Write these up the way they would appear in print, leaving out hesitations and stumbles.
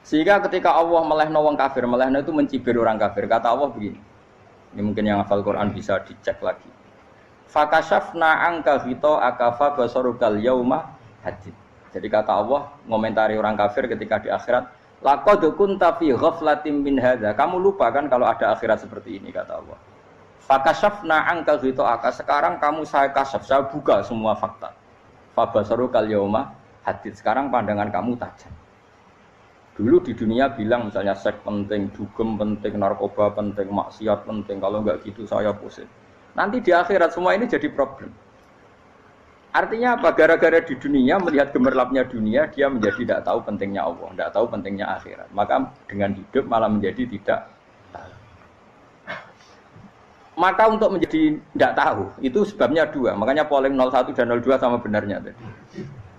Sehingga ketika Allah melehno wong kafir, melehno itu mencibir orang kafir. Kata Allah begini. Ini mungkin yang hafal Quran bisa dicek lagi. Fakashafna anka ghita'aka fa basarukal yauma hadid. Jadi kata Allah ngomentari orang kafir ketika di akhirat, laqad kunta fi ghaflatin min hadza. Kamu lupa kan kalau ada akhirat seperti ini kata Allah. Fakashafna anka ghita'aka. Sekarang kamu saya kasaf, saya buka semua fakta. Fa basarukal yauma hadid. Sekarang pandangan kamu tajam. Dulu di dunia bilang misalnya seks penting, dugem penting, narkoba penting, maksiat penting. Kalau enggak gitu saya pusing. Nanti di akhirat semua ini jadi problem. Artinya apa? Gara-gara di dunia melihat gemerlapnya dunia, dia menjadi tidak tahu pentingnya Allah, tidak tahu pentingnya akhirat. Maka dengan hidup malah menjadi tidak tahu. Maka untuk menjadi tidak tahu, itu sebabnya dua. Makanya polling 01 dan 02 sama benarnya tadi.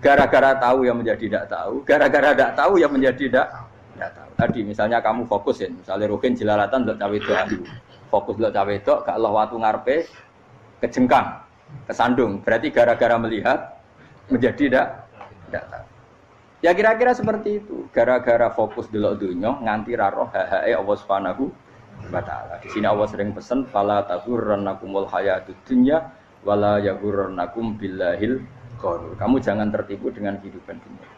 Gara-gara tahu yang menjadi tidak tahu, gara-gara tidak tahu yang menjadi tidak tahu. Tadi misalnya kamu fokusin, misalnya Rukin jelalatan untuk cawe itu adu. Fokus untuk cawe itu, gak Allah waktu ngarepe kejengkang, kesandung. Berarti gara-gara melihat menjadi tidak tahu. Ya kira-kira seperti itu. Gara-gara fokus delok dunya nganti ra roh hae Allah Subhanahu wa taala. Di sini Allah sering pesan fala taghurrannakumul hayatud dunya wala yaghurrannakum billahil ghurur. Kamu jangan tertipu dengan kehidupan dunia.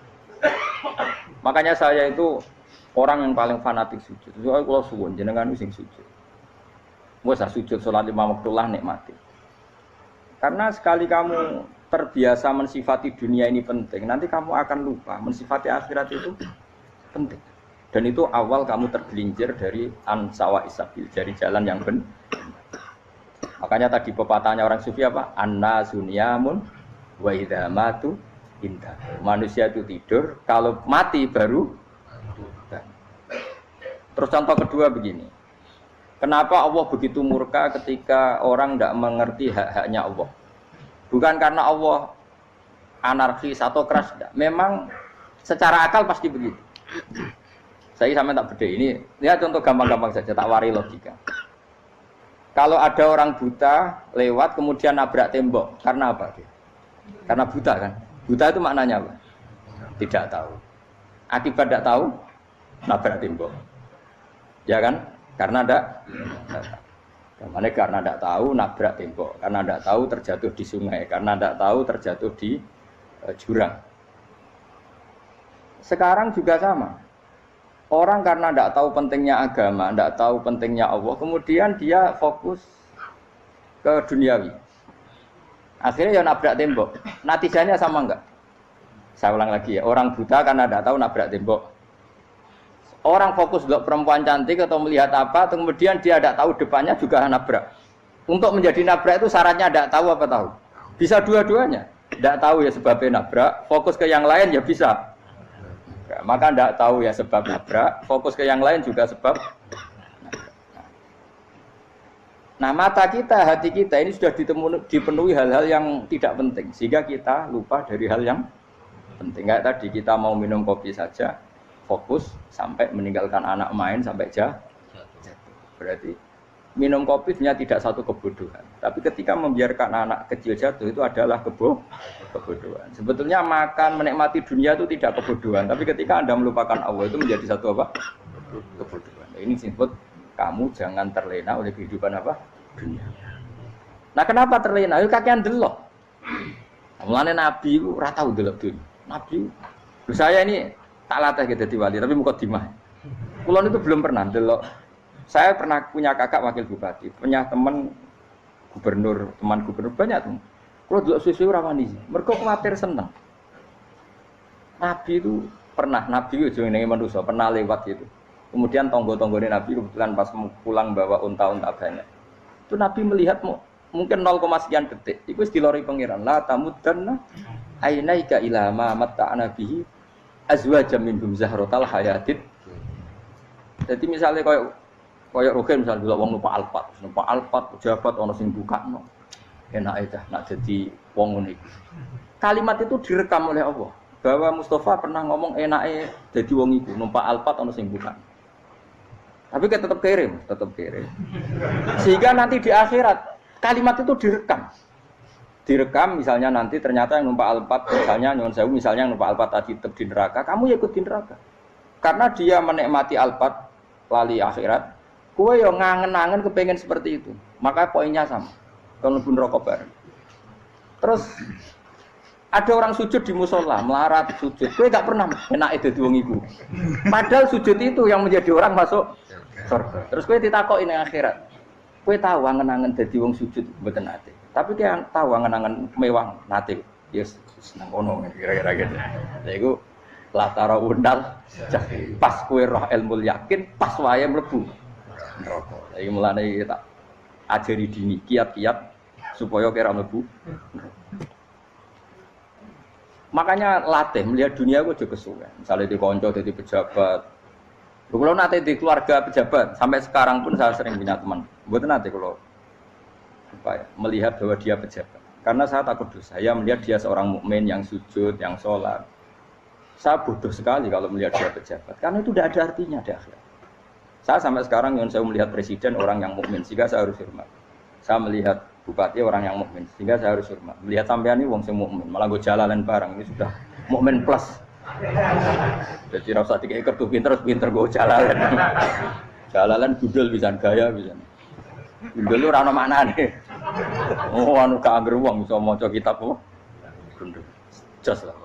Makanya saya itu orang yang paling fanatik sujud. Soalnya kalau suwun jenengan sing sujud. Wes sujud salat lima waktu lah nikmati. Karena sekali kamu terbiasa mensifati dunia ini penting, nanti kamu akan lupa mensifati akhirat itu penting. Dan itu awal kamu tergelincir dari ansawa isabil, dari jalan yang benar. Makanya tadi pepatahnya orang sufi apa? Anna sunyamun wa idza matu indah. Manusia itu tidur, kalau mati baru. Terus contoh kedua begini. Kenapa Allah begitu murka ketika orang tidak mengerti hak-haknya Allah? Bukan karena Allah anarkis atau keras, tidak. Memang secara akal pasti begitu. Saya sampai tak beda ini. Lihat contoh gampang-gampang saja, tak wari logika. Kalau ada orang buta lewat kemudian nabrak tembok, karena apa? Karena buta kan? Buta itu maknanya apa? Tidak tahu. Akibat tidak tahu, nabrak tembok. Ya kan? Karena tidak tahu nabrak tembok, karena tidak tahu terjatuh di sungai, karena tidak tahu terjatuh di jurang. Sekarang juga sama. Orang karena tidak tahu pentingnya agama, tidak tahu pentingnya Allah, kemudian dia fokus ke duniawi. Akhirnya ya nabrak tembok. Natijanya sama enggak? Saya ulang lagi ya, orang buta karena tidak tahu nabrak tembok. Orang fokus untuk perempuan cantik atau melihat apa, kemudian dia tidak tahu depannya juga nabrak. Untuk menjadi nabrak itu syaratnya tidak tahu apa tahu? Bisa dua-duanya. Tidak tahu ya sebabnya nabrak, fokus ke yang lain ya bisa. Maka tidak tahu ya sebab nabrak, fokus ke yang lain juga sebab nabrak. Nah mata kita, hati kita ini sudah dipenuhi hal-hal yang tidak penting. Sehingga kita lupa dari hal yang penting. Kayak tadi kita mau minum kopi saja, fokus sampai meninggalkan anak main sampai jatuh. Berarti minum kopi sebenarnya tidak satu kebodohan. Tapi ketika membiarkan anak kecil jatuh itu adalah kebodohan. Sebetulnya makan menikmati dunia itu tidak kebodohan. Tapi ketika Anda melupakan Allah itu menjadi satu apa? Kebodohan. Ini disebut kamu jangan terlena oleh kehidupan apa? Dunia. Nah kenapa terlena? Itu kakean delok. Mulane Nabi itu ora tau delok dunia. Nabi saya ini tak latih gitu di wali, tapi mukadimah. Kulon itu belum pernah delok. Saya pernah punya kakak wakil bupati, punya teman gubernur banyak tuh. Kalau delok susu rawani, mereka khawatir seneng. Nabi itu pernah, Nabi itu jenenge manusia, pernah lewat gitu. Kemudian tonggo-tonggone Nabi kebetulan pas pulang bawa unta-unta banyak. Itu Nabi melihat mungkin 0, sekian detik. Itu dilori pengiran. La tamuddanna ainaika ila ma matta'ana bihi azwajam minhum zahratal hayatid. Jadi misalnya koyo Rogen misalnya dulu wong numpak Alphard pejabat ana sing bukakno. Enak aja nak jadi wong ngene iki. Kalimat itu direkam oleh Allah bahwa Mustafa pernah ngomong enake dadi wong iku numpak Alphard ana sing bukakno. Tapi kan tetap kirim. Sehingga nanti di akhirat kalimat itu direkam misalnya nanti ternyata yang numpak Alphard misalnya nyuwun sewu misalnya yang numpak Alphard tadi tetap di neraka, kamu ya ikut di neraka. Karena dia menikmati alpat lali akhirat, kowe yo ngangen-angen kepengen seperti itu. Maka poinnya sama. Kalau mlebu neraka bareng. Terus ada orang sujud di musola, melarat sujud. Kowe gak pernah enake dadi wong iku. Padahal sujud itu yang menjadi orang masuk surga. Terus kowe ditakoki ning akhirat. Kowe tahu angen-angen dadi wong sujud mboten nate. Tapi kowe tahu angen-angen mewah nate. Yes, seneng ngono kira-kira gitu. Lha iku latara undal pas kowe roh ilmu yakin pas wae mlebu neraka. Iki mulane tak ajari dini kiat-kiat supaya kira mlebu. Makanya latih melihat dunia aku juga kesuwen. Misalnya di konco jadi pejabat. Kalau nanti di keluarga pejabat sampai sekarang pun saya sering punya teman. Buat nanti kalau melihat bahwa dia pejabat. Karena saya takut dosa. Saya melihat dia seorang mukmin yang sujud, yang sholat. Saya bodoh sekali kalau melihat dia pejabat. Karena itu tidak ada artinya di akhirat. Saya sampai sekarang yang saya melihat presiden orang yang mukmin, sehingga saya harus hormat. Saya melihat bupati orang yang mukmin, sehingga saya harus hormat. Melihat sampean ini wong sing mukmin, malah gue jalalan barang ini sudah mukmin plus. Jadi rasa tiga ekor tuh pinter gue jalalan. Jalalan gudel bisa gaya bisa. Gudel lu rano mana nih? Oh anu gak angger wong iso maca kitab kok. Gundul. Jos lah.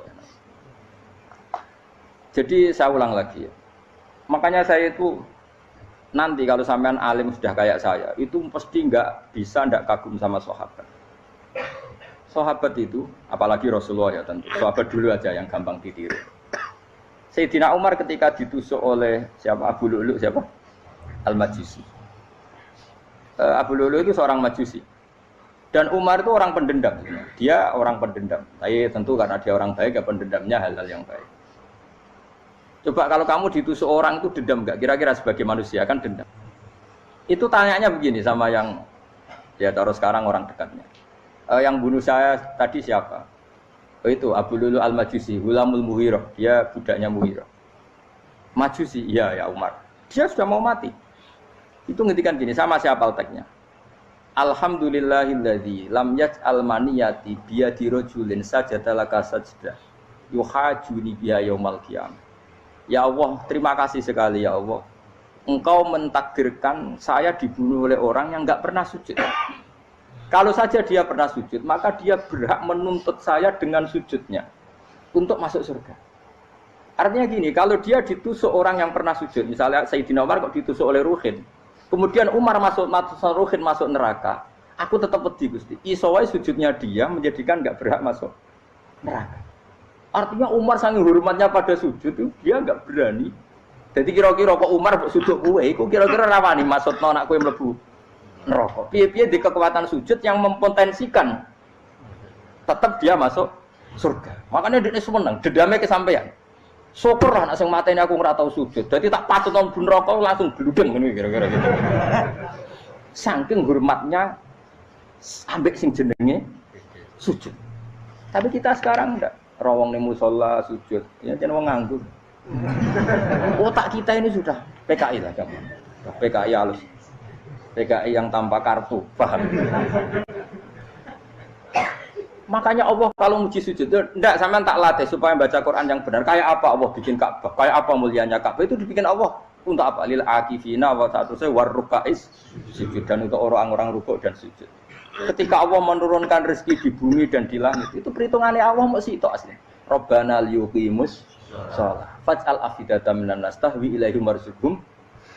Jadi saya ulang lagi ya. Makanya saya itu nanti kalau sampean alim sudah kayak saya, itu pasti nggak bisa nggak kagum sama sahabat. Sahabat itu, apalagi Rasulullah ya tentu. Sahabat dulu aja yang gampang ditiru. Sayyidina Umar ketika ditusuk oleh siapa Abu Lu'lu siapa? Al-Majusi. Abu Lu'lu itu seorang Majusi. Dan Umar itu orang pendendam. Dia orang pendendam. Tapi tentu karena dia orang baik, ya pendendamnya hal-hal yang baik. Coba kalau kamu ditusuk orang itu dendam enggak? Kira-kira sebagai manusia kan dendam. Itu tanyanya begini sama yang ya taruh sekarang orang dekatnya. Yang bunuh saya tadi siapa? Oh itu Abu Lu'lu Al-Majusi, Hulamul Muhirah. Dia budaknya Muhirah. Majusi, iya ya Umar. Dia sudah mau mati. Itu ngetikan gini, sama siapa teksnya? Alhamdulillahilladzi lam yaj'al maniyati biyadi rajulin sajadalaka sajdah yuhajuni biha yaumal qiyamah. Ya Allah, terima kasih sekali ya Allah. Engkau mentakdirkan saya dibunuh oleh orang yang enggak pernah sujud. Kalau saja dia pernah sujud, maka dia berhak menuntut saya dengan sujudnya untuk masuk surga. Artinya gini, kalau dia ditusuk orang yang pernah sujud, misalnya Sayyidina Umar kok ditusuk oleh Ruhin, kemudian Umar Ruhin masuk neraka, aku tetap pedih Gusti. Isowai sujudnya dia menjadikan enggak berhak masuk neraka. Artinya Umar saking hormatnya pada sujud itu dia enggak berani. Jadi kira-kira kok Umar sujud kowe iku kira-kira rawani maksudno anak kowe mlebu neraka. Piye-piye di kekuatan sujud yang mempotensikan tetap dia masuk surga. Makanya dia seneng, dendamnya kesampaian. Syukur lah nek sing mateni aku ora tau sujud. Dadi tak patut nang neraka langsung bludeng ngene kira-kira gitu. Saking hormatnya ambek sing jenenge sujud. Tapi kita sekarang enggak. Rawong ning musala sujud. Ya jeneng wong nganggur. Otak kita ini sudah PKI lah kamu. PKI halus. PKI yang tanpa kartu, paham? Makanya Allah kalau muji sujud, enggak sampean tak latih supaya baca Quran yang benar. Kayak apa Allah bikin Ka'bah? Kayak apa mulianya Ka'bah? Itu dibikin Allah untuk apa? Lil akifina wa ta'tusai warrukais sujud, dan untuk orang-orang rukuk dan sujud. Ketika Allah menurunkan rezeki di bumi dan di langit, itu perhitungannya Allah mesti itu asli. Rabbana liyuqimus shalah faj'al afidatan minan nas tahwi ilaihim warzuqhum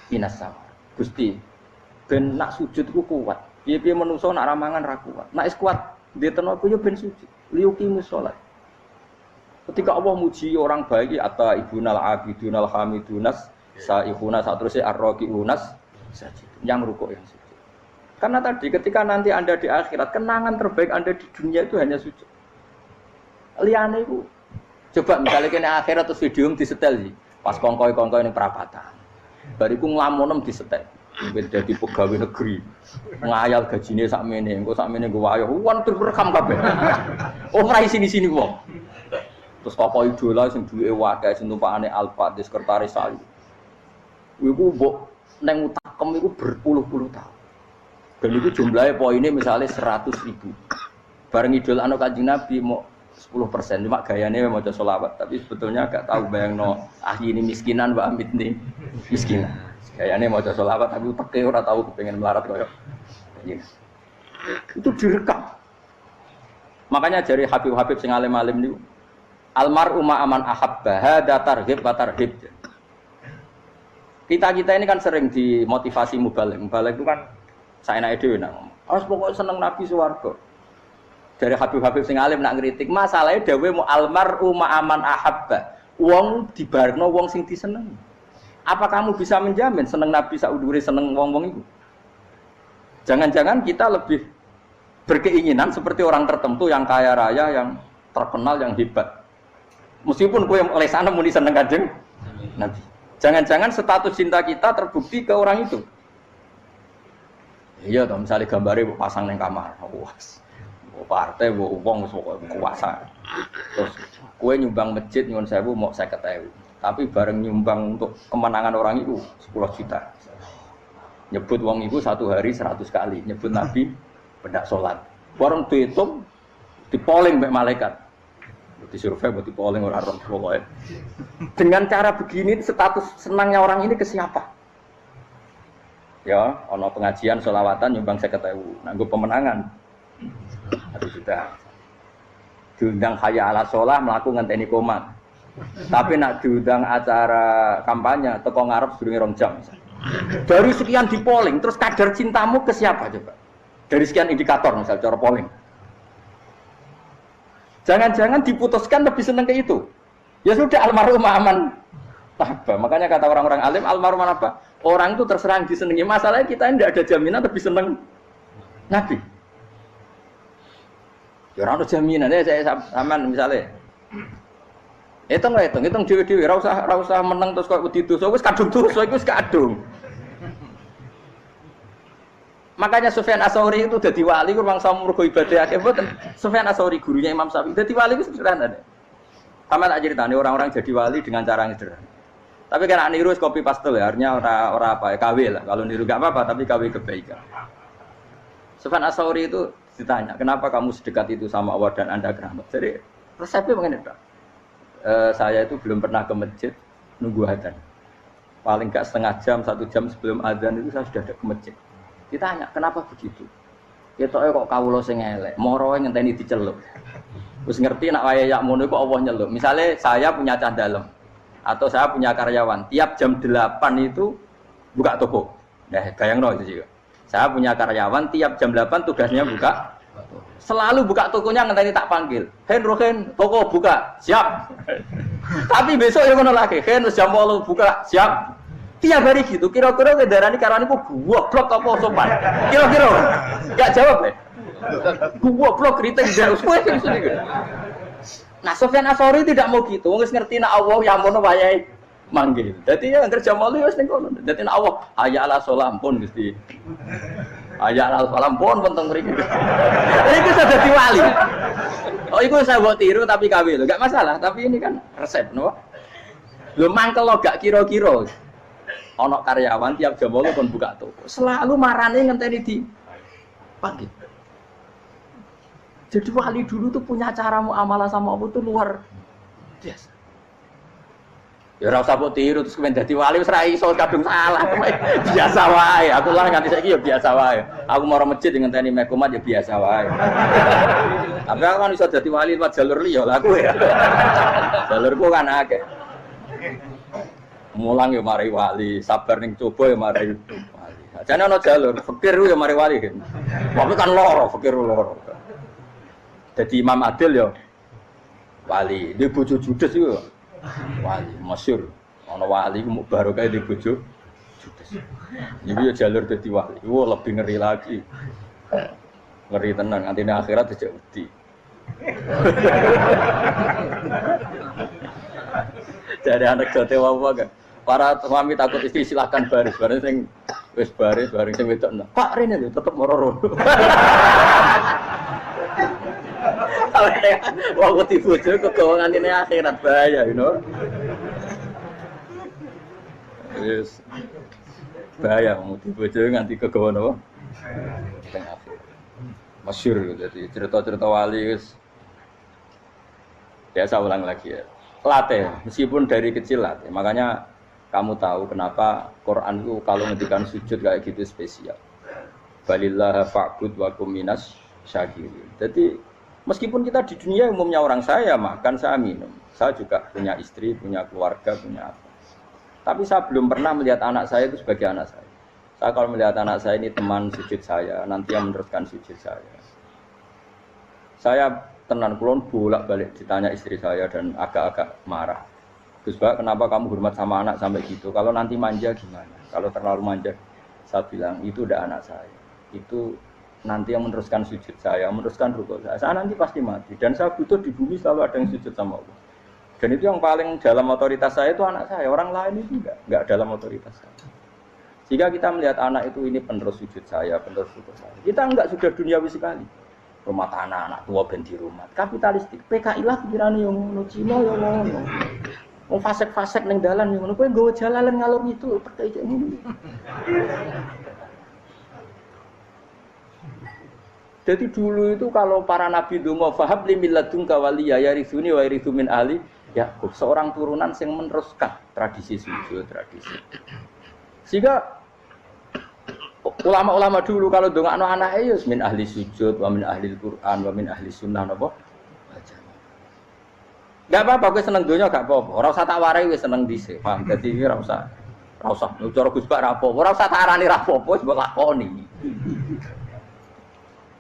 minas sama. Gusti, ben nak sujud ku kuat. Piye-piye menungso nak ramangan ra kuat. Nak is kuat diteno ku yo ben sujud. Liyuqimus shalah. Ketika Allah muji orang baik atau ibunal abidunal hamidunas saihuna satrusé arraqiunas sajid. Yang rukuk yang sujud. Karena tadi ketika nanti Anda di akhirat, kenangan terbaik Anda di dunia itu hanya sujud. Liyane iku coba misalnya kene akhirat terus video disetel sih. Pas kongkoi-kongkoi ning perapatan. Bariku nglamonem disetel. Beda di pegawai negeri. Ngayal gajine sakmene, engko sakmene nggo wayah. Wan terus rekam kabeh. Oh ora sini-sini wong. Terus tokoh idola sing duwe wae sing tumpakane Alfa di sekretaris saya. Iku mbok nang utakem iku berpuluh-puluh tahun. Dan itu jumlahnya poinnya misalnya 100.000. Bareng idol anak Kanjeng Nabi mau 10%, cuma gayanya maca sholawat, tapi sebetulnya agak tahu bayangno ini miskinan Mbak Amit nih miskinan. Gayanya maca sholawat tapi uteke ora tahu kepengen melarat koyo ini. Itu direkam. Makanya dari Habib-habib sing alim-alim niku almar'u ma'aman ahabba hada targhib wa tarhib. Kita ini kan sering dimotivasi mubaligh. Mubaligh itu kan saenake dhewe nang. Harus pokoknya seneng Nabi swarga. Dari Habib-habib sing alim nak ngritik, masalahnya dawuh mu almar'u ma'aman ahabba. Wong dibarno wong sing disenengi. Apa kamu bisa menjamin seneng Nabi saudure seneng wong-wong itu? Jangan-jangan kita lebih berkeinginan seperti orang tertentu yang kaya raya, yang terkenal, yang hebat. Meskipun kowe oleh sana muni seneng Kanjeng Nabi. Jangan-jangan status cinta kita terbukti ke orang itu. Iya toh, misalnya gambarnya pasang nang kamar. Partai wong kuasa. Terus kue nyumbang masjid nyuwun sewu mau 50.000. Tapi bareng nyumbang untuk kemenangan orang itu 10 juta. Nyebut wong itu satu hari 100 kali, nyebut Nabi pendak salat. Bareng dihitung dipoling mbek malaikat. Disurvei buat dipoling ora roh pokoke. Dengan cara begini status senangnya orang ini ke siapa? Ya, ana pengajian sholawatan nyumbang 50.000. Nganggo pemenangan. Harus sudah diundang hayya ala sholah melaku ngenteni komat. Tapi nak diundang acara kampanye teko ngarep sedurunge 2 jam. Dari sekian di polling, terus kadar cintamu ke siapa coba? Dari sekian indikator misal cara polling. Jangan-jangan diputuskan lebih seneng ke itu. Ya sudah almarhum aman. Apa? Makanya kata orang-orang alim almarhum apa? Orang itu terserah disenangi. Masalahnya kita tidak ada jaminan lebih seneng Nabi. Ya ora ono jaminan saya sampean misale. Hitung dhewe-dhewe ora usah meneng terus kok wedi dosa wis kadung dosa iku wis kadung. Makanya Sufyan Ats-Tsauri itu dadi wali ku mangsa mergo ibadah akeh mboten. Sufyan Ats-Tsauri gurunya Imam Syafi'i dadi wali ku sederhana. Sama tak ceritane orang-orang jadi wali dengan cara yang sederhana. Tapi kan niru copy paste ya, artinya ora apa ya KW lah. Kalau niru enggak apa-apa tapi KW kebaikan. Sufyan Ats-Tsauri itu ditanya, kenapa kamu sedekat itu sama Allah dan Anda keramat? Jadi resepnya begini, Pak. Saya itu belum pernah ke masjid nunggu adzan. Paling enggak setengah jam, 1 jam sebelum adzan itu saya sudah ada ke masjid. Ditanya, kenapa begitu? Ketoke kok kawula sing elek, moroe ngenteni diceluk. Wis ngerti nek wayahe yak ngono kok Allah nyeluk. Misale saya punya cah dalem atau saya punya karyawan, tiap jam 8 itu buka toko. Nah, bayangno itu juga. Saya punya karyawan tiap jam 8 tugasnya buka. Selalu buka tokonya ngenteni tak panggil. Hen, toko buka. Siap. Tapi besok ya ngono lagi. Hen jam 8 buka. Siap. Tiap hari gitu. Kira-kira kendaraan karyawan iku goblok apa sopan? Kira-kira. Enggak jawab ya. Goblok kritik terus kowe gitu. Nah, Sufyan Ats-Tsauri tidak mau gitu. Wis ngerti nek Allah ya mono wayahe manggil. Dadi ya kerja malu wis ning kono. Dadi nek Allah hayya ala sholah pun Gusti. Hayya ala sholah pun teng mriki. Iku sudah dadi wali. Oh, iku saya buat tiru tapi kawe lho. Enggak masalah, tapi ini kan resep no. Lho mangkel lo gak kira-kira. Ana karyawan tiap jam 8 pun buka toko. Selalu marane ngenteni di panggil. Jadi wali dulu tuh punya cara muamalah sama Allah tuh luar biasa. Ya ora usah mbok tiru terus kemen dadi wali wis ra iso kadung salah. Biasa wae. Aku lah nganti saiki ya biasa wae. Aku mau masjid ngenteni mekomat ya biasa wae. Tapi aku kan iso dadi wali lewat jalur liya lah aku ya. Jalurku kan akeh. Mulang ya mari wali, sabar ning coba ya mari wali. Jane ana jalur fikir ya mari wali kan. Tapi kan loro, fikir loro. Jadi Imam Adil ya wali, dia bojo judes itu wali, masyhur. Ana wali ku barokah di bojo judes. Iki ya jalur dadi wali. Wah, lebih ngeri lagi. Ngeri tenan, antine akhirat aja wedi. Jadi anak jote wae kan. Para suami takut istri silakan baris sing wis baris sing wedok. Pak rene lho tetep moro-moro. Waktu dibojo kegawangan ini akhirat bahaya, you know. Yes. Bahaya mau dibojo nganti kegawan apa? Tengah akhir. Masyhur jadi cerita-cerita wali wis Biasa ulang lagi ya. Latih, meskipun dari kecil latih. Makanya kamu tahu kenapa Quran itu kalau ngendikan sujud kayak gitu spesial. Balillah fa'bud wa kum minas syakirin. Jadi meskipun kita di dunia umumnya orang saya makan, saya minum. Saya juga punya istri, punya keluarga, punya apa. Tapi saya belum pernah melihat anak saya itu sebagai anak saya. Saya kalau melihat anak saya ini teman sujud saya, nanti yang meneruskan sujud saya. Saya tenan kulon bolak-balik ditanya istri saya dan agak-agak marah. Gus Bak, kenapa kamu hormat sama anak sampai gitu? Kalau nanti manja gimana? Kalau terlalu manja, saya bilang itu udah anak saya. Itu nanti yang meneruskan sujud saya, meneruskan rukuk saya. Saya nanti pasti mati dan saya butuh di bumi selalu ada yang sujud sama Allah. Dan itu yang paling dalam otoritas saya itu anak saya. Orang lain itu enggak dalam otoritas saya. Jika kita melihat anak itu ini penerus sujud saya, penerus rukuk saya. Kita enggak sudah duniawi sekali. Rumah tanah anak tua ben di rumah. Kapitalistik. PKI lah pikirannya yang ngono, Cina yang ngono. Mau fasek-fasek ning dalan yang ngono, kowe nggawa jalalan ngalor itu pakai ngono. Jadi dulu itu kalau para nabi donga fahab li milladun kawaliya yarithuni wa yarithu min ahli Yakub, seorang turunan yang meneruskan tradisi sujud, tradisi. Sehingga ulama-ulama dulu kalau dongakno anake ya min ahli sujud, wa min ahli Quran, wa min ahli sunnah napa? Enggak apa-apa kowe seneng donya gak apa-apa. Ora usah tak warai wis seneng dhisik. Paham? Dadi iki ora usah. Ora usah cara Gus Bak ra apa. Ora usah tak arani ra apa-apa wis mbok lakoni.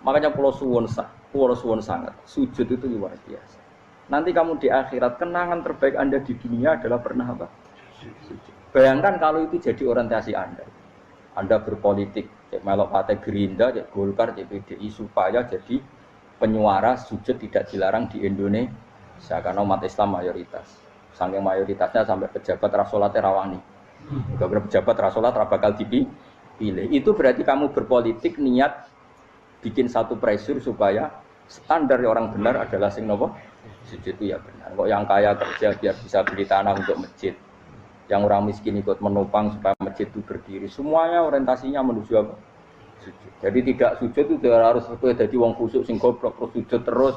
Makanya pulau suwun sangat. Sujud itu luar biasa. Nanti kamu di akhirat kenangan terbaik Anda di dunia adalah pernah apa? Sujud. Bayangkan kalau itu jadi orientasi Anda. Anda berpolitik, cek melok partai Gerindra, cek Golkar, cek PDI supaya jadi penyuara sujud tidak dilarang di Indonesia karena umat Islam mayoritas. Saking mayoritasnya sampai pejabat rasolat rawani. Beberapa pejabat rasolat bakal dipilih. Itu berarti kamu berpolitik niat bikin satu pressure supaya standar orang benar adalah sing nopo sujud itu ya benar. Kok yang kaya kerja biar bisa beli tanah untuk masjid. Yang orang miskin ikut menopang supaya masjid itu berdiri. Semuanya orientasinya menuju apa? Sujud. Jadi tidak sujud itu harus jadi wong khusuk sing goblok terus sujud terus.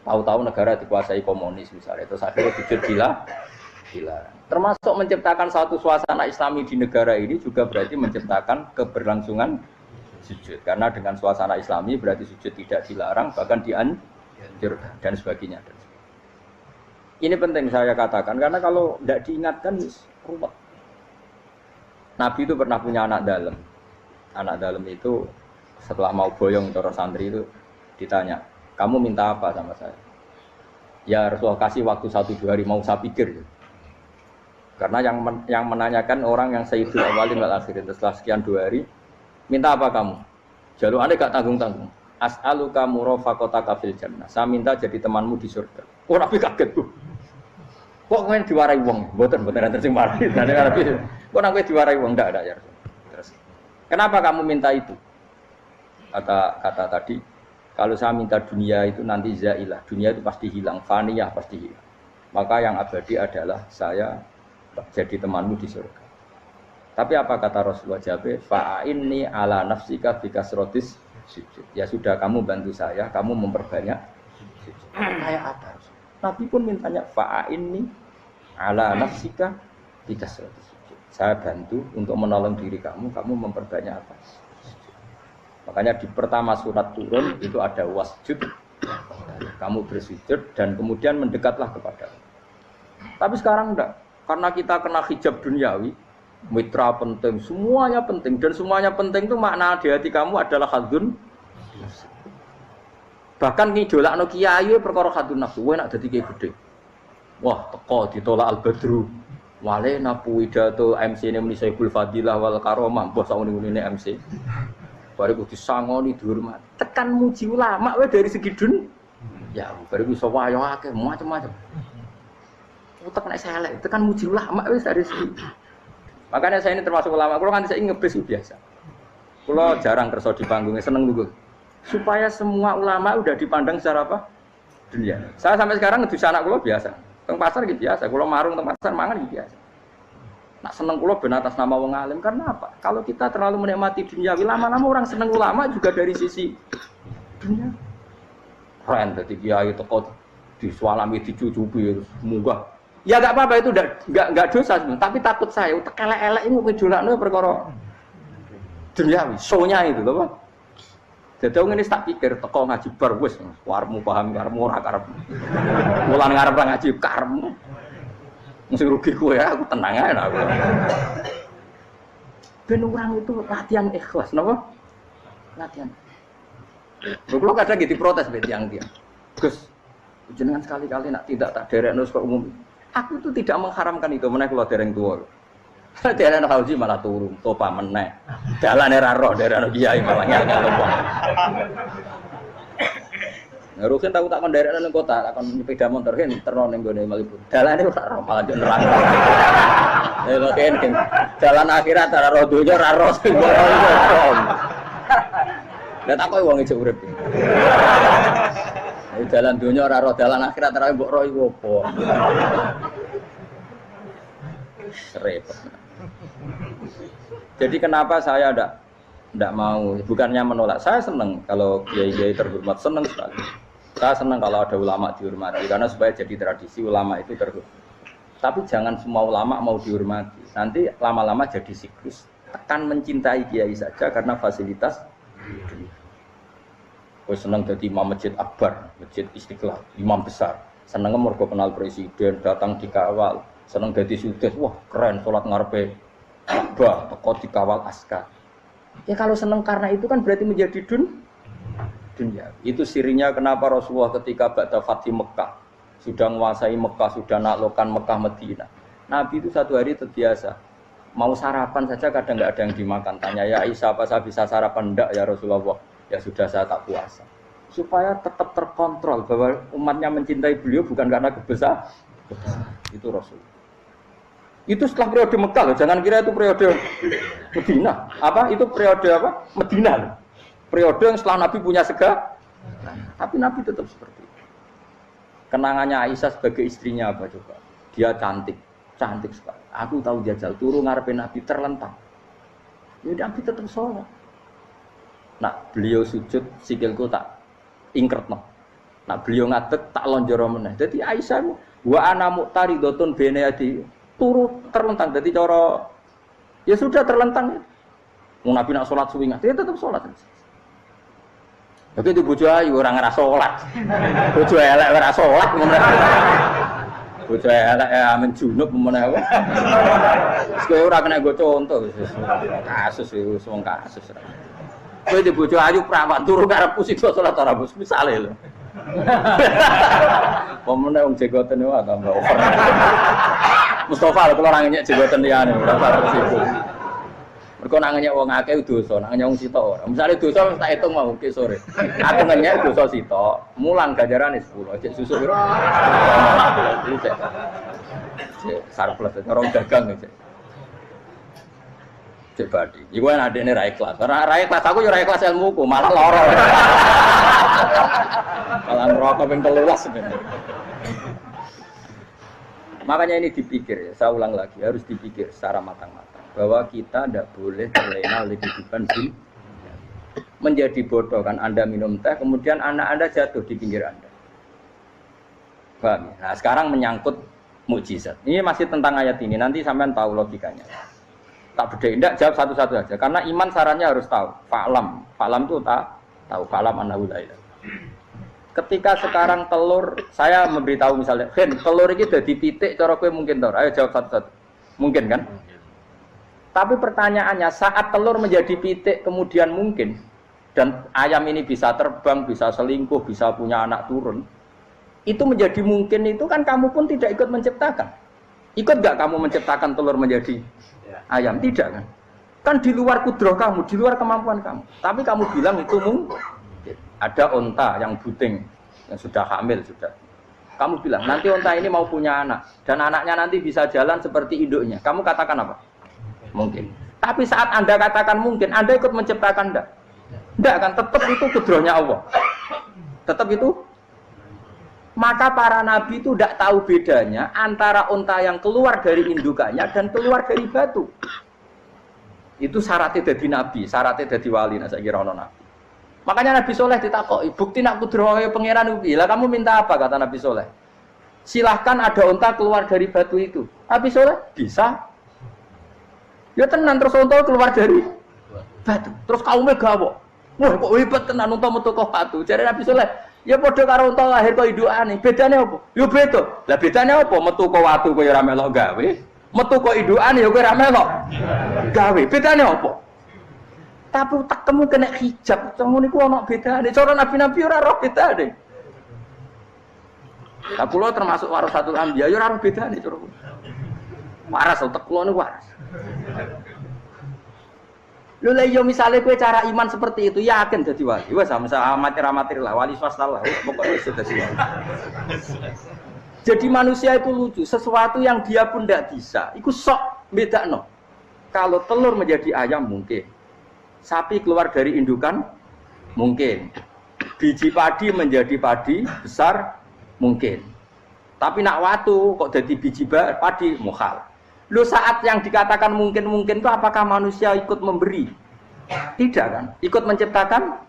Tahu-tahu negara dikuasai komunis misalnya. Terus akhirnya sujud gila. Termasuk menciptakan satu suasana Islami di negara ini juga berarti menciptakan keberlangsungan sujud. Karena dengan suasana Islami berarti sujud tidak dilarang bahkan dianjurkan dan sebagainya. Ini penting saya katakan karena kalau tidak diingatkan ruwet. Nabi itu pernah punya anak dalam. Anak dalam itu setelah mau boyong cara santri itu ditanya, "Kamu minta apa sama saya?" Ya Rasulullah kasih waktu 1-2 hari mau saya pikir. Karena yang menanyakan orang yang sayyidul awwalin wal akhirin setelah sekian 2 hari, "Minta apa kamu?" Jalur Anda gak tanggung-tanggung. "As'aluka murafaqataka fil jannah." Saya minta jadi temanmu di surga. Oh, Nabi kaget tuh. Kok kowe diwarai wong? Mboten enten sing marahi. Nabi, kok nang kowe diwarai wong ndak ada ya. Terus, kenapa kamu minta itu? Kata tadi, kalau saya minta dunia itu nanti zailah. Dunia itu pasti hilang, faniyah pasti hilang. Maka yang abadi adalah saya jadi temanmu di surga. Tapi apa kata Rasulullah jawab? Fa'inni ala nafsika bikasrotis sujud. Ya sudah kamu bantu saya, kamu memperbanyak sujud. Kayak apa? Nabi pun mintanya fa'inni ala nafsika bikasrotis sujud. Saya bantu untuk menolong diri kamu, kamu memperbanyak apa? Sujud. Makanya di pertama surat turun itu ada wasjud. Kamu bersujud dan kemudian mendekatlah kepada Allah. Tapi sekarang enggak. Karena kita kena hijab duniawi, mitra penting, semuanya penting dan semuanya penting itu makna di hati kamu adalah hadzun. Bahkan ngidolakno kiai perkara hadzun nafsu, kowe nak dadi kiai gedhe. Wah, teko ditolak al-badru. Wale napu pidato MC-ne muni Saiful Fadilah wal Karomah, mbah sak ngene MC. Bariku disangoni dihormat. Tekan muji ulama wae dari segi dun. Ya, bariku iso wayo akeh macam-macam. Utek nek selek, tekan muji ulama wis dari segi. Makanya saya ini termasuk ulama, kalau kan saya ngebis biasa. Kalau jarang kerso di panggungnya, seneng dulu. Supaya semua ulama udah dipandang secara apa? Dunia. Saya sampai sekarang ngedus anak kulo biasa. Teng pasar gitu biasa. Kulo marung teng pasar mangan gitu biasa. Nak seneng kulo ben atas nama wong alim karena apa? Kalau kita terlalu menikmati dunia, lama-lama orang seneng ulama juga dari sisi dunia. Keren dadi kiai teko Disualami dicucupi munggah. Ya enggak apa-apa itu enggak dosa sebenarnya, tapi takut saya elek-elek ini ngejolakno perkara duniawi, show-nya itu lho, Pak. Jadi ngene tak pikir teko ngaji bar wis warmu paham karepmu ora karepmu. Mulan ngarep ngaji karepmu. Mesti rugi kowe aku tenang ae aku. Ben orang itu latihan ikhlas, napa? Latihan. Kalau kadang gitu protes be tiang-tiang. Gus, jenengan sekali-kali nak tidak tak derekno kok umum. Aku itu tidak mengharamkan itu meneh kula dereng tuwa. Dereng haji malah turun, topa meneh. Dalane ra roh derek kiai malah ngel-ngel wong. Rukin tahu tak kon derekno ning kota, tak kon sepeda motor kan terno ning gone Malibu. Dalane ora roh malah yo nerang. Lha kene jalan akhirat ora roh donya ora roh sing ora. Lah tak koyo wong ijek urip. Jalan dunia ora roh, jalan akhirat ora mbok roh iku apa. Repot. Jadi kenapa saya ndak mau, bukannya menolak. Saya senang kalau kiai-kiai terhormat, senang sekali. Saya senang kalau ada ulama dihormati karena supaya jadi tradisi ulama itu terhormat. Tapi jangan semua ulama mau dihormati. Nanti lama-lama jadi siklus. Tekan mencintai kiai saja karena fasilitas. Gue seneng jadi imam masjid akbar, masjid Istiqlal, imam besar. Seneng mergo kenal presiden, datang dikawal. Seneng jadi sudes, wah keren, sholat ngarepe Ka'bah, teko dikawal askar. Ya kalau seneng karena itu kan berarti menjadi dunia. Itu sirinya kenapa Rasulullah ketika ba'da Fathi Mekah sudah menguasai Mekah, sudah naklukkan Mekah Madinah. Nabi itu satu hari terbiasa. Mau sarapan saja kadang nggak ada yang dimakan. Tanya ya Aisyah, apa saya bisa sarapan? Enggak ya Rasulullah. Ya sudah saya tak puasa. Supaya tetap terkontrol bahwa umatnya mencintai beliau bukan karena kebesaran. Itu Rasul. Itu setelah periode Mekah loh. Jangan kira itu periode Medina. Apa? Itu periode apa? Medina loh. Periode yang setelah Nabi punya segala. Tapi Nabi tetap seperti itu. Kenangannya Aisyah sebagai istrinya apa coba? Dia cantik. Cantik sekali. Aku tahu jajal turun ngarepin Nabi terlentang. Ya Nabi tetap sholat. Nah beliau sujud sikilku tak ingkretno. Nah beliau ngadeg tak lonjoro meneh. Jadi Aisyah wa ana muqtaridotun bene adi turu terlentang. Jadi cara ya sudah terlentang. Wong Nabi nak salat suwi dia tetap salat. Oke itu bojo ayu ora ngerasa salat. Bojo elek ora salat meneh. Bojo elek amen junub meneh. Kowe ora kena go contoh kasus wis wong kasus. Kowe di bojo ayu prawan turu karepku sida salat ora bos misale lho. Pomene wong jegoten wae tambah over. Mustofa lho kula ora ngenyek jegoten liyane ora usah sibuk. Mergo nak ngenyek wong akeh dosa, nak ngenyek wong sitok ora. Misale dosa tak hitung mau ke sore. Aku ngenyek dosa sitok, mulang ganjarane 10. Cek susuk piro? Cek sarples orang dagang cek. Cek badi. Iku kan adekne ra ikhlas. Ora ikhlas aku ya ora ikhlas ilmuku, malah lara. Malah neraka ping 13 sebenarnya. Makanya ini dipikir ya, saya ulang lagi, harus dipikir secara matang-matang bahwa kita tidak boleh terlena oleh kehidupan dunia. Menjadi bodoh kan Anda minum teh, kemudian anak Anda jatuh di pinggir Anda. Paham? Nah sekarang menyangkut mukjizat. Ini masih tentang ayat ini, nanti sampean tahu logikanya. Tak bedain, tidak jawab satu-satu aja. Karena iman sarannya harus tahu. Fa'lam itu tak tahu. Fa'lam annahu la ilaha. Ketika sekarang telur, saya memberitahu misalnya, Hen, telur ini jadi pitik, cara kowe mungkin tahu. Ayo jawab satu-satu. Mungkin kan? Tapi pertanyaannya, saat telur menjadi pitik kemudian mungkin, dan ayam ini bisa terbang, bisa selingkuh, bisa punya anak turun, itu menjadi mungkin itu kan kamu pun tidak ikut menciptakan. Ikut gak kamu menciptakan telur menjadi ayam? Tidak kan? Kan di luar kudrah kamu, di luar kemampuan kamu. Tapi kamu bilang itu mungkin. Ada onta yang buting, yang sudah hamil sudah. Kamu bilang nanti onta ini mau punya anak dan anaknya nanti bisa jalan seperti induknya. Kamu katakan apa? Mungkin. Tapi saat Anda katakan mungkin, Anda ikut menciptakan enggak? Enggak kan? Tetap itu kudrahnya Allah. Tetap itu. Maka para nabi itu tidak tahu bedanya antara onta yang keluar dari indukannya dan keluar dari batu. Itu syaratnya jadi nabi, syaratnya jadi wali. Nah, saya kira ono nabi. Makanya Nabi Soleh ditakoki, bukti nak kudroh pangeran ubi. Lah kamu minta apa kata Nabi Soleh? Silahkan ada unta keluar dari batu itu. Nabi Soleh bisa. Ya tenan terus unta keluar dari batu. Terus kaumnya gawok. Wah kok hebat tenan unta metu kok batu. Jare Nabi Soleh, ya padha karo unta lahir kok indukane. Bedane apa? Ya beda. Lah bedane apa? Metu kok watu kok ya ora melok gawe. Metu kok indukane ya kowe ora melok gawe. Bedane apa? Tapi utakmu kena hijab. Ngono niku ana bedane. Cara nabi-nabi ora roh bedane. Lah kula termasuk warasatul anbiya ya ora bedane cara kula. Waras utek kula niku waras. Lho lha yo misale kowe cara iman seperti itu yakin dadi wali. Wes sama amatir lah wali swasta lah. Pokoke wis dadi wali. Jadi manusia itu lucu, sesuatu yang dia pun tidak bisa. Iku sok bedakno. Kalau telur menjadi ayam mungkin. Sapi keluar dari indukan mungkin. Biji padi menjadi padi besar mungkin. Tapi nak watu kok jadi biji padi mukhal. Lu saat yang dikatakan mungkin-mungkin itu apakah manusia ikut memberi? Tidak kan? Ikut menciptakan?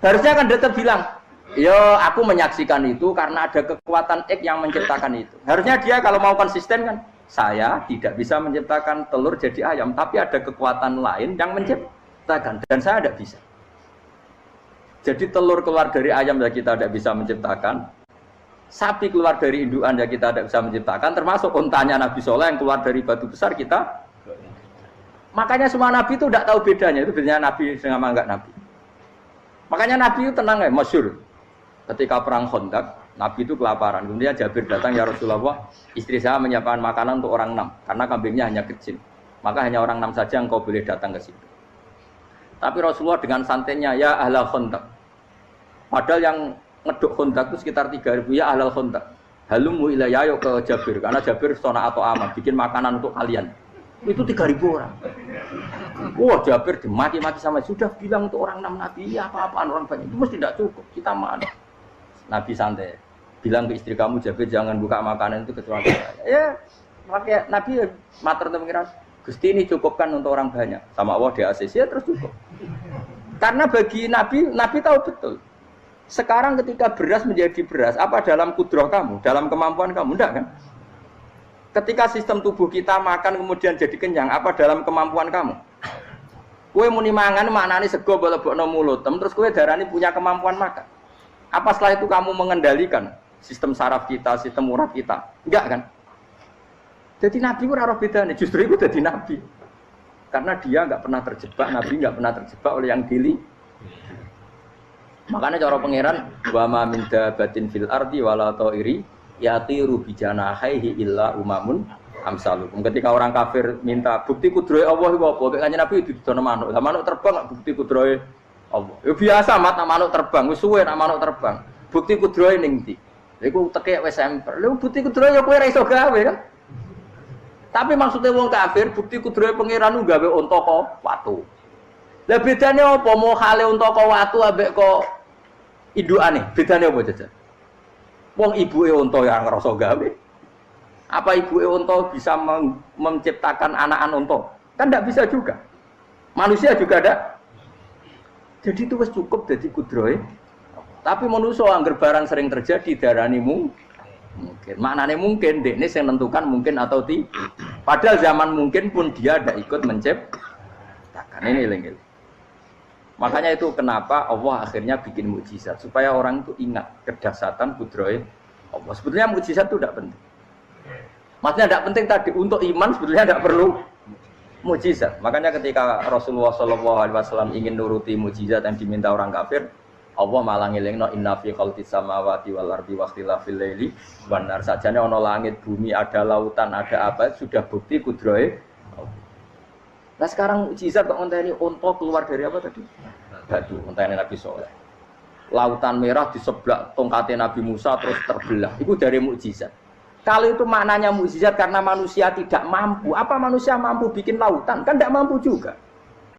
Harusnya kan tetap bilang, yo aku menyaksikan itu karena ada kekuatan X yang menciptakan itu. Harusnya dia kalau mau konsisten kan, saya tidak bisa menciptakan telur jadi ayam, tapi ada kekuatan lain yang menciptakan dan saya tidak bisa. Jadi telur keluar dari ayam ya kita tidak bisa menciptakan. Sapi keluar dari indukan ya kita tidak bisa menciptakan, termasuk untanya Nabi Soleh yang keluar dari batu besar kita. Makanya semua Nabi itu tidak tahu bedanya, itu bedanya Nabi sama enggak Nabi. Makanya Nabi itu tenang ya, masyhur. Ketika perang Khandaq, Nabi itu kelaparan. Kemudian Jabir datang, ya Rasulullah, istri saya menyiapkan makanan untuk orang 6, karena kambingnya hanya kecil. Maka hanya orang 6 saja engkau boleh datang ke situ. Tapi Rasulullah dengan santainya, ya ahlal Khandaq. Padahal yang ngeduk Khandaq itu sekitar 3.000, ya ahlal Khandaq. Halumu ilayya ke Jabir, karena Jabir sona atau aman, bikin makanan untuk kalian. Itu 3.000 orang. Wah Jabir dimaki-maki sama, sudah bilang untuk orang 6 Nabi, ya apa-apaan orang banyak, itu mesti tidak cukup, kita mana. Nabi santai, bilang ke istri kamu Jabir jangan buka makanan itu kecuali saya. Ya, makanya Nabi matur pengiran, Gusti ini cukupkan untuk orang banyak. Sama Allah di ACC ya terus cukup. Karena bagi Nabi, Nabi tahu betul. Sekarang ketika beras menjadi beras, apa dalam kudroh kamu, dalam kemampuan kamu, enggak kan? Ketika sistem tubuh kita makan kemudian jadi kenyang, apa dalam kemampuan kamu? Kue muni mangan maknane sego bolebokno mulut, terus kue darani punya kemampuan makan. Apa setelah itu kamu mengendalikan sistem saraf kita, sistem urat kita? Enggak kan? Jadi Nabi ora roh bedane, justru itu jadi Nabi. Karena dia enggak pernah terjebak, Nabi enggak pernah terjebak oleh yang dili. Makanya cara pangeran wa ma min dabatin fil ardi wala ta'iri yatiru bi janahihi illa umamun amsalukum. Ketika orang kafir minta bukti kudrohe Allah iku apa? Kanjeng Nabi didono manuk. Lah manuk terbang bukti kudrohe Allah. Ya biasa mat manuk terbang, wis suwe nak manuk terbang. Bukti kudrohe ning ndi? Lha iku tekek wis emper. Lha bukti kudrohe ya kowe ora iso gawe kan. Tapi maksudnya wong kafir bukti kudrohe pangeran gawe unta kok watu. Lah bedane apa? Mau hale unta kok watu ambek kok indukane? Bedane apa jajan? Wong ibuke unta yang ngrasa gawe. Apa ibuke unta bisa menciptakan anakan unta? Kan tidak bisa juga. Manusia juga ada. Jadi itu wis cukup dadi kudrohe. Tapi manusia angger barang sering terjadi darani mungkin. Maknane mungkin dekne sing nentukan mungkin atau tidak. Padahal zaman mungkin pun dia ada ikut menciptakan. Ini lengil. Makanya itu kenapa Allah akhirnya bikin mukjizat supaya orang itu ingat kedahsyatan kudrohe Allah. Sebetulnya mukjizat itu tidak penting. Maksudnya tidak penting tadi untuk iman sebetulnya tidak perlu mukjizat. Makanya ketika Rasulullah SAW ingin nuruti mukjizat yang diminta orang kafir, Allah malah ngelingno inna fi khalqis samawati wal ardi wa ikhtilafil laili wan nar. Sajane ana langit, bumi, ada lautan, ada apa sudah bukti kudrohe. Nah sekarang mukjizat kok ngenteni unta keluar dari apa tadi? Batu, ngenteni Nabi Soleh. Lautan merah di sebelah tongkatnya Nabi Musa terus terbelah. Itu dari mukjizat. Kalau itu maknanya mukjizat karena manusia tidak mampu. Apa manusia mampu bikin lautan? Kan tidak mampu juga.